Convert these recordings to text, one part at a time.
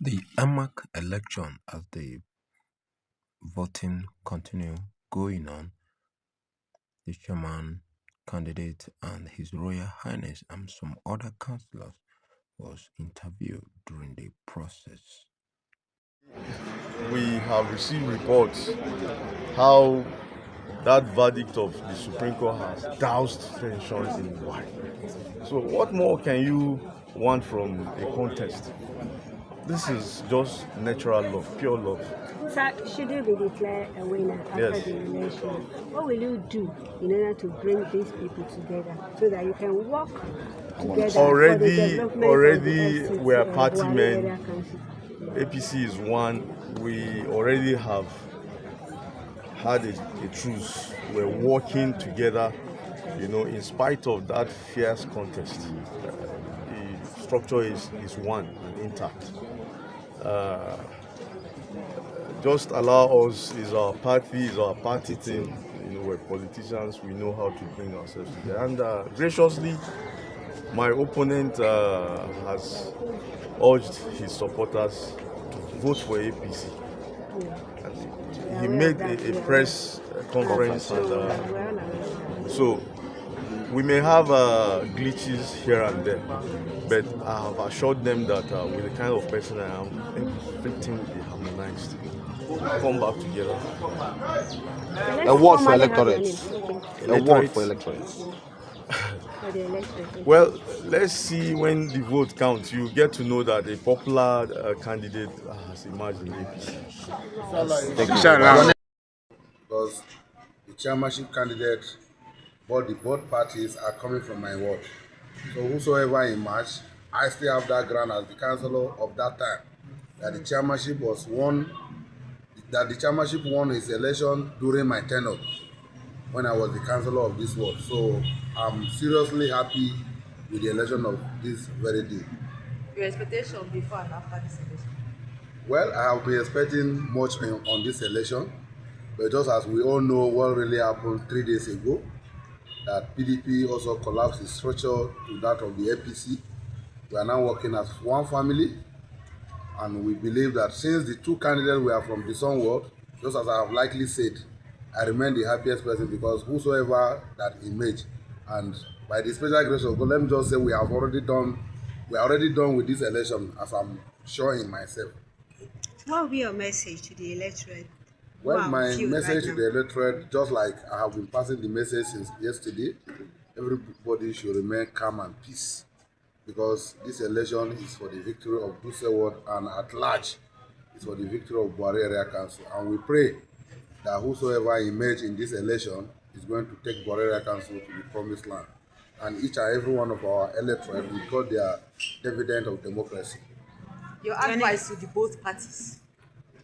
The AMAC election, as the voting continue going on, the chairman candidate and His Royal Highness and some other councillors was interviewed during the process. We have received reports how that verdict of the Supreme Court has doused tensions in Buhari. So what more can you want from a contest? This is just natural love, pure love. Sir, should you be declared a winner after the election, what will you do in order to bring these people together so that you can work together Already, for the development of the FCT we are party Buhari men. Area Council? APC is one. We already have had a truce. We're working together, in spite of that fierce contest. The structure is one and intact. Just allow us, is our party team. We're politicians, we know how to bring ourselves together. And graciously, my opponent has urged his supporters to vote for APC. And he made a press conference, and so we may have glitches here and there, but I have assured them that with the kind of person I am, everything will be harmonized. Come back together. A word for electorate. A word for electorate. Well, let's see when the vote counts. You get to know that a popular candidate has emerged in APC. Because the chairmanship candidate, both parties are coming from my ward. So whosoever emerged, I still have that ground as the councillor of that time. That the chairmanship won his election during my tenure when I was the councillor of this ward. So I'm seriously happy with the election of this very day. Your expectation before and after this election? Well, I have been expecting much on this election, but just as we all know what really happened 3 days ago, that PDP also collapsed its structure to that of the APC. We are now working as one family, and we believe that since the two candidates were from the same ward, just as I have likely said, I remain the happiest person because whosoever that emerged, and by the special grace of God, let me just say we are already done with this election, as I'm sure in myself. What will be your message to the electorate? Well, my message to the electorate, just like I have been passing the message since yesterday, everybody should remain calm and peace, because this election is for the victory of Duse Ward, and at large, it's for the victory of Buhari Area Council. And we pray that whosoever emerges in this election is going to take Buhari Area Council to the promised land. And each and every one of our electorate will got their dividend of democracy. Your advice to the both parties?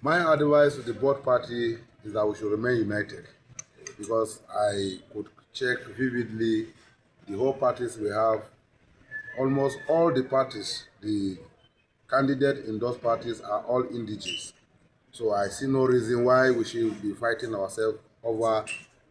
My advice to the both parties is that we should remain united, because I could check vividly the whole parties we have. Almost all the parties, the candidates in those parties are all indigenous. So I see no reason why we should be fighting ourselves over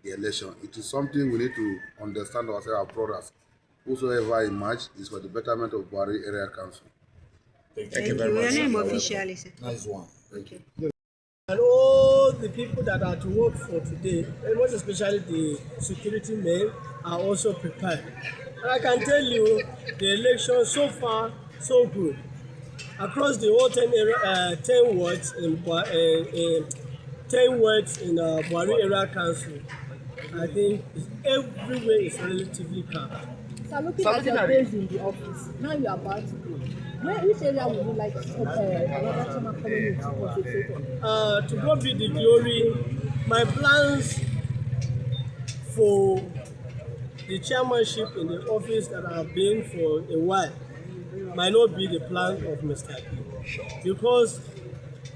the election. It is something we need to understand ourselves as brothers. Whosoever emerges is for the betterment of Buhari Area Council. Thank you very much. Your name officially, sir. Nice one. Thank you. And all the people that are to work for today, and most especially the security men, are also prepared. And I can tell you, the election so far, so good. Across the whole 10 wards in Buhari Area Council, I think everywhere is relatively calm. So looking at your base in the office, now you are about to go. Which area would you like another chairman coming in to concentrate on? To God be the glory, my plans for the chairmanship in the office that I have been for a while might not be the plan of Mr. B. Because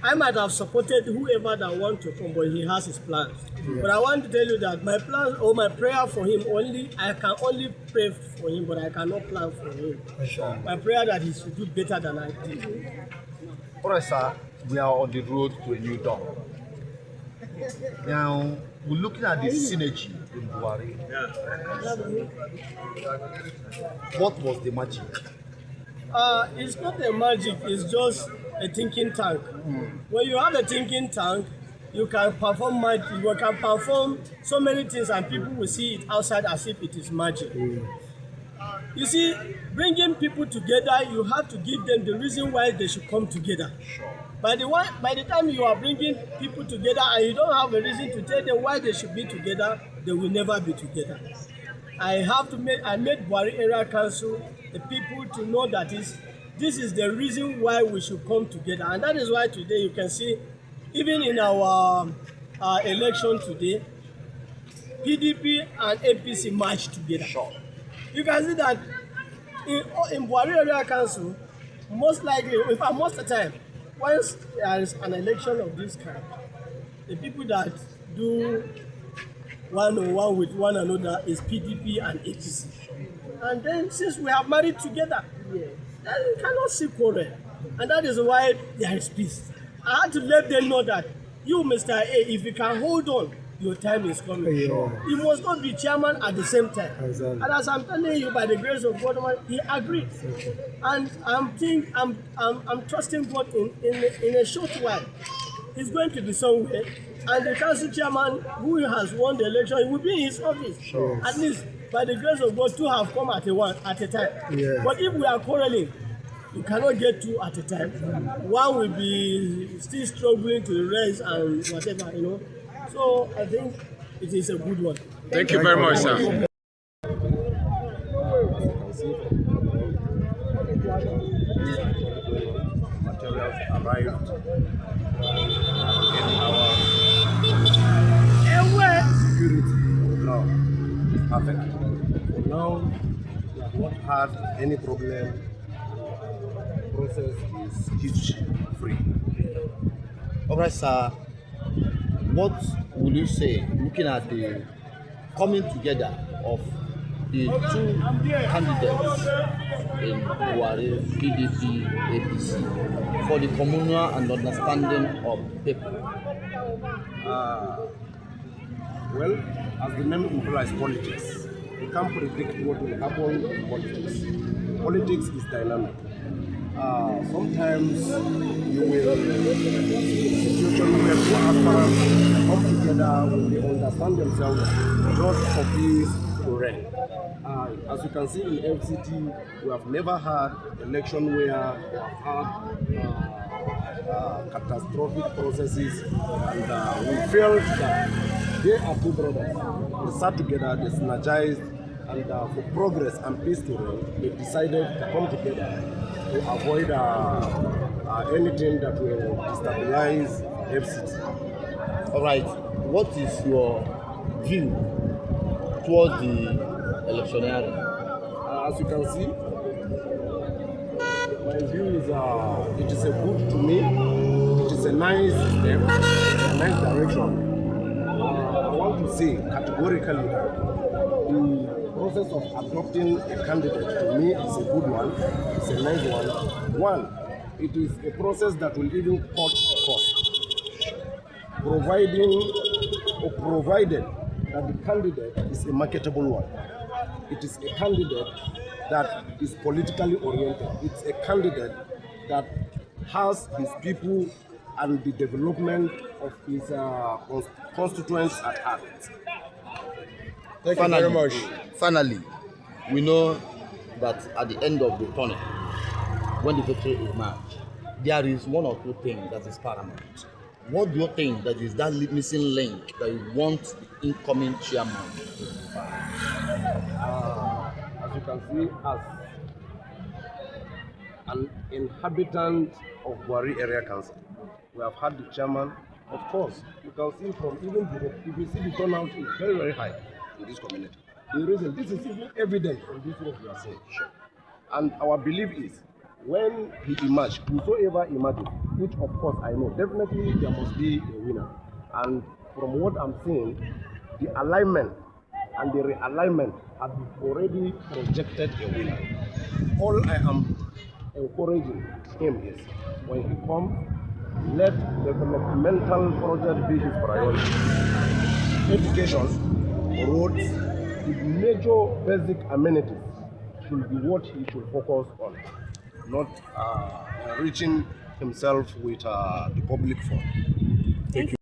I might have supported whoever that want to come, but he has his plans. Yeah. But I want to tell you that my plans or my prayer for him I can only pray for him, but I cannot plan for him. Sure. My prayer that he should do better than I did. All right, sir. We are on the road to a new dawn. Now, we're looking at the synergy in Buhari. What was the magic? It's not a magic. It's just a thinking tank. When you have a thinking tank, you can perform magic, you can perform so many things and people will see it outside as if it is magic. You see, bringing people together, you have to give them the reason why they should come together. By the time you are bringing people together and you don't have a reason to tell them why they should be together, they will never be together. I made Buhari Area Council the people to know that this is the reason why we should come together, and that is why today you can see, even in our election today, PDP and APC marched together. You can see that in Buhari Area Council, most likely, in fact, most of the time, once there is an election of this kind, the people that do one-on-one with one another is PDP and APC. And then since we have married together, then you cannot see quarrel. And that is why there is peace. I had to let them know that you, Mr. A, if you can hold on, your time is coming. You must not be chairman at the same time. And as I'm telling you, by the grace of God, he agreed. And I'm trusting God in a short while. He's going to be somewhere. And the council chairman who has won the election, he will be in his office. At least, by the grace of God, two have come at a time. But if we are quarreling, you cannot get two at a time. One will be still struggling to rise and whatever, you know. So I think it is a good one. Thank you very much, sir. Materials arrived in our security now is perfect. For now, we have not had any problem. The process is hitch free. All right, sir. What would you say, looking at the coming together of the two candidates in Buhari, PDP, APC, for the communal and understanding of people? Well, as the name implies, politics. You can't predict what will happen in politics. Politics is dynamic. Sometimes you will see a situation where two aspirants come together when they understand themselves just for peace to reign. As you can see in FCT, we have never had election where we have had catastrophic processes, and we felt that they are two brothers. They sat together, they synergized, and for progress and peace to reign, they decided to come together to avoid anything that will destabilize FCT. All right, what is your view towards the electioneering? As you can see, my view is it is a good to me. It is a nice step, a nice direction. I want to say categorically the process of adopting a candidate to me is a good one. It's a nice one. One, it is a process that will even cut costs, provided that the candidate is a marketable one. It is a candidate that is politically oriented. It's a candidate that has his people and the development of his constituents at heart. Thank you very much. Finally, we know that at the end of the tunnel, when the victory is marked, there is one or two things that is paramount. What do you think that is that missing link that you want the incoming chairman to provide? As you can see, as an inhabitant of Buhari Area Council, we have had the chairman. Of course, you can see from even if you see the turnout is very, very high in this community. The reason, this is even evident from this what we are saying. And our belief is, when he emerged, whosoever emerges, which of course I know, definitely there must be a winner. And from what I'm seeing, the alignment and the realignment have already projected a winner. All I am encouraging him is, when he comes, let developmental project be his priority. Education, roads, the major basic amenities should be what he should focus on, not reaching himself with the public fund.